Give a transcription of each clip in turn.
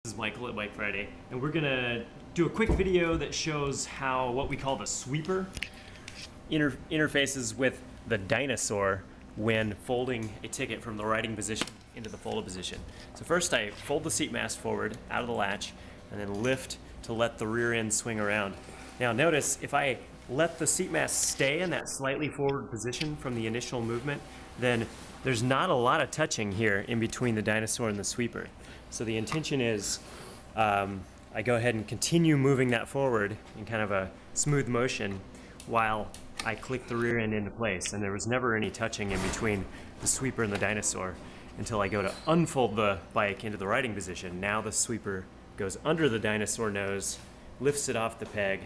This is Michael at Bike Friday, and we're gonna do a quick video that shows how what we call the sweeper interfaces with the dinosaur when folding a ticket from the riding position into the folded position. So first I fold the seat mast forward out of the latch and then lift to let the rear end swing around. Now notice if I let the seat mast stay in that slightly forward position from the initial movement, then there's not a lot of touching here in between the dinosaur and the sweeper. So the intention is I go ahead and continue moving that forward in kind of a smooth motion while I click the rear end into place, and there was never any touching in between the sweeper and the dinosaur until I go to unfold the bike into the riding position. Now the sweeper goes under the dinosaur nose, lifts it off the peg,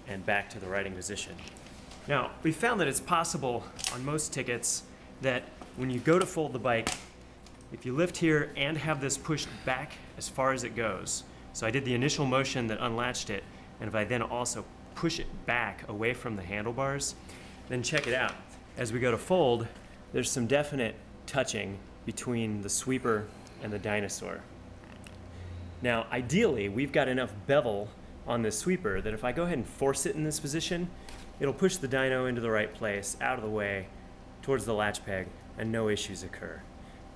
and back to the riding position. Now, we found that it's possible on most tickets that when you go to fold the bike, if you lift here and have this pushed back as far as it goes, so I did the initial motion that unlatched it, and if I then also push it back away from the handlebars, then check it out. As we go to fold, there's some definite touching between the sweeper and the dinosaur. Now, ideally, we've got enough bevel on this sweeper that if I go ahead and force it in this position, it'll push the dyno into the right place, out of the way, towards the latch peg, and no issues occur.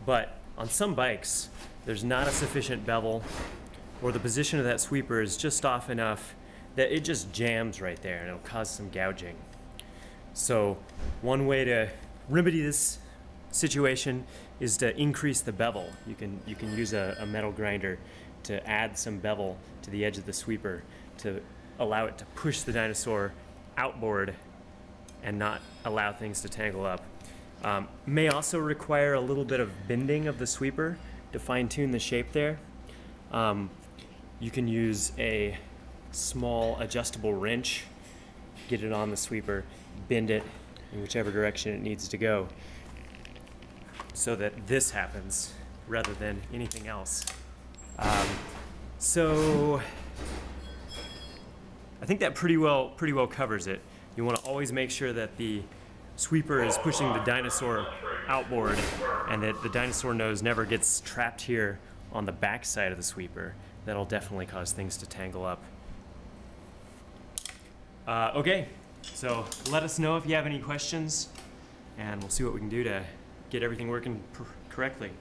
But on some bikes, there's not a sufficient bevel, or the position of that sweeper is just off enough that it just jams right there and it'll cause some gouging. So one way to remedy this situation is to increase the bevel. You can use a metal grinder to add some bevel to the edge of the sweeper to allow it to push the dinosaur outboard and not allow things to tangle up. May also require a little bit of bending of the sweeper to fine-tune the shape there. You can use a small adjustable wrench, get it on the sweeper, bend it in whichever direction it needs to go so that this happens rather than anything else. So I think that pretty well covers it. You want to always make sure that the sweeper is pushing the dinosaur outboard and that the dinosaur nose never gets trapped here on the back side of the sweeper. That'll definitely cause things to tangle up. Okay, so let us know if you have any questions and we'll see what we can do to get everything working correctly.